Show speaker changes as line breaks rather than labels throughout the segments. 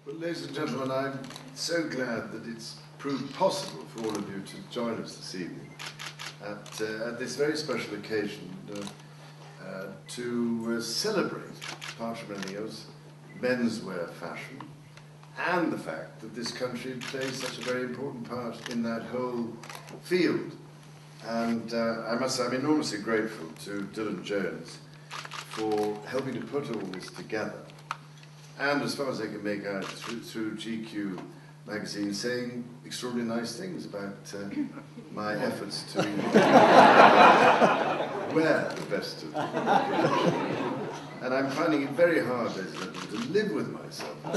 Well, ladies and gentlemen, I'm so glad that it's proved possible for all of you to join us this evening at this very special occasion to celebrate, apart from anything else, menswear fashion and the fact that this country plays such a very important part in that whole field. And I must say I'm enormously grateful to Dylan Jones for helping to put all this together. And as far as I can make out through GQ magazine, saying extraordinarily nice things about my efforts to wear the best of and I'm finding it very hard, ladies and gentlemen, to live with myself. I've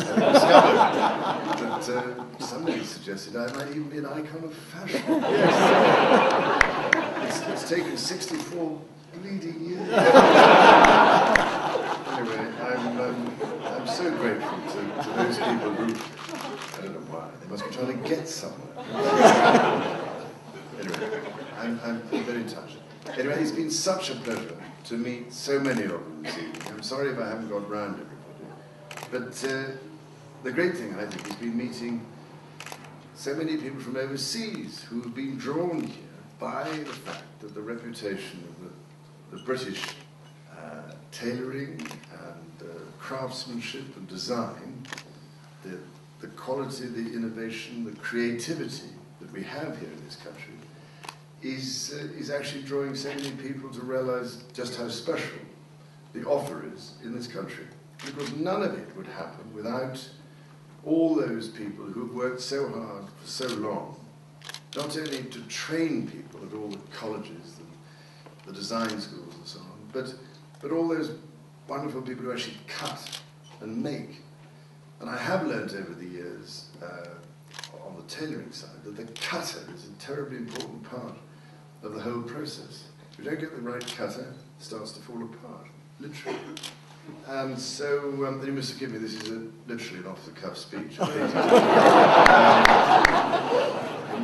discovered that somebody suggested I might even be an icon of fashion. Yes. It's taken 64 bleeding years. Anyway, I'm so grateful to those people who, I don't know why, they must be trying to get somewhere. Anyway, I'm very touched. Anyway, it's been such a pleasure to meet so many of them this evening. I'm sorry if I haven't got round everybody. But the great thing, I think, has been meeting so many people from overseas who have been drawn here by the fact that the reputation of the British tailoring and craftsmanship and design, the quality, the innovation, the creativity that we have here in this country is actually drawing so many people to realize just how special the offer is in this country. Because none of it would happen without all those people who've worked so hard for so long, not only to train people at all the colleges and the design schools and so on, but all those wonderful people who actually cut and make. And I have learned over the years on the tailoring side that the cutter is a terribly important part of the whole process. If you don't get the right cutter, it starts to fall apart, literally. And so, you must forgive me, this is literally an off-the-cuff speech. In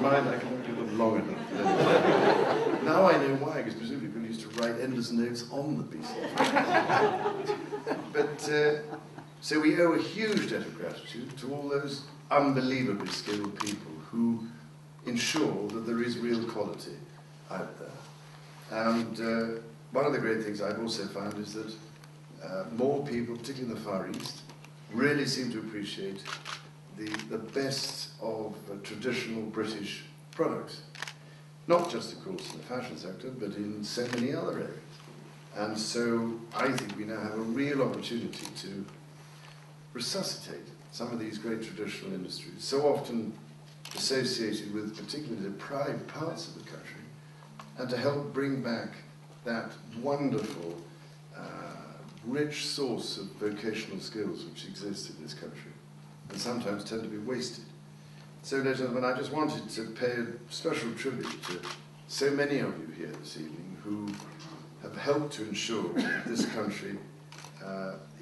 mind, I can give them long enough. Now I know why, because presumably people used to write endless notes on the pieces. But, so we owe a huge debt of gratitude to all those unbelievably skilled people who ensure that there is real quality out there. And one of the great things I've also found is that more people, particularly in the Far East, really seem to appreciate the best of traditional British products. Not just, of course, in the fashion sector, but in so many other areas. And so I think we now have a real opportunity to resuscitate some of these great traditional industries, so often associated with particularly deprived parts of the country, and to help bring back that wonderful, rich source of vocational skills which exist in this country, and sometimes tend to be wasted. So, ladies and gentlemen, I just wanted to pay a special tribute to so many of you here this evening who have helped to ensure that this country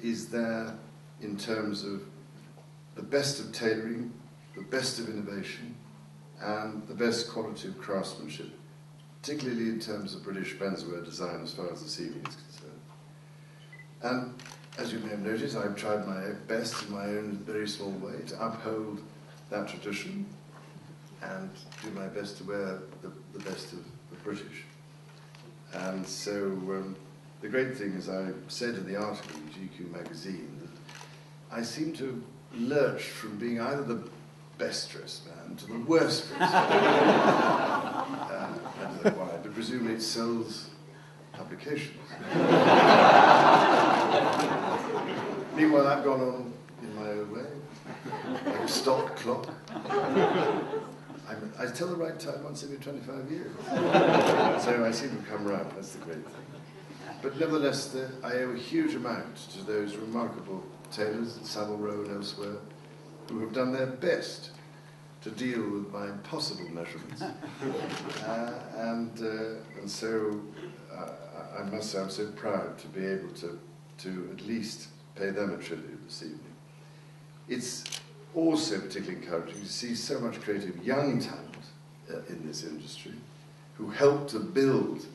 is there in terms of the best of tailoring, the best of innovation, and the best quality of craftsmanship, particularly in terms of British menswear design as far as this evening is concerned. And as you may have noticed, I've tried my best in my own very small way to uphold that tradition and do my best to wear the best of the British. And so the great thing, as I said in the article in GQ magazine, that I seem to lurch from being either the best dressed man to the worst dressed man. I don't know why, but presumably it sells publications. Meanwhile, I've gone on in my own way, like a stopped clock. I tell the right time once every 25 years. So I seem to come round, that's the great thing. But nevertheless, I owe a huge amount to those remarkable tailors at Savile Row and elsewhere who have done their best to deal with my impossible measurements. And so I must say I'm so proud to be able to at least pay them a tribute this evening. It's also particularly encouraging to see so much creative young talent in this industry who help to build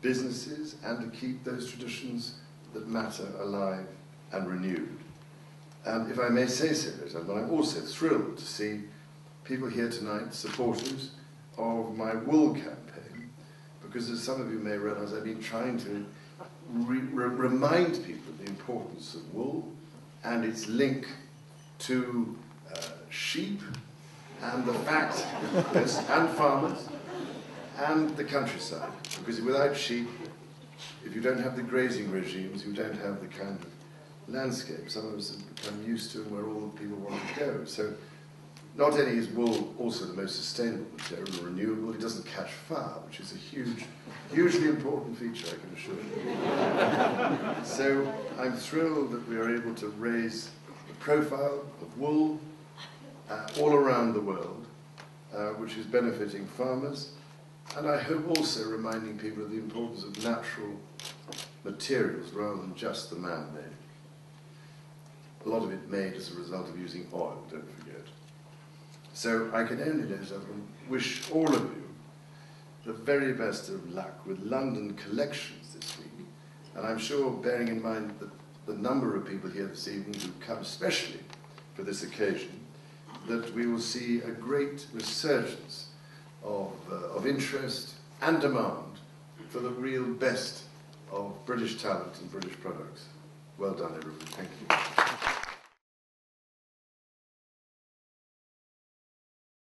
businesses and to keep those traditions that matter alive and renewed. And if I may say so, ladies and gentlemen, I'm also thrilled to see people here tonight, supporters of my wool campaign, because as some of you may realise, I've been trying to remind people of the importance of wool and its link to sheep and the fact, yes, and farmers and the countryside. Because without sheep, if you don't have the grazing regimes, you don't have the kind of landscape some of us have become used to and where all the people want to go. So not only is wool also the most sustainable material and renewable, it doesn't catch fire, which is a hugely important feature, I can assure you. So I'm thrilled that we are able to raise the profile of wool all around the world, which is benefiting farmers, and I hope also reminding people of the importance of natural materials rather than just the man-made. A lot of it made as a result of using oil, don't forget. So I can only, ladies and gentlemen, wish all of you the very best of luck with London collections this week. And I'm sure, bearing in mind the number of people here this evening who've come especially for this occasion, that we will see a great resurgence of interest and demand for the real best of British talent and British products. Well done, everyone. Thank you.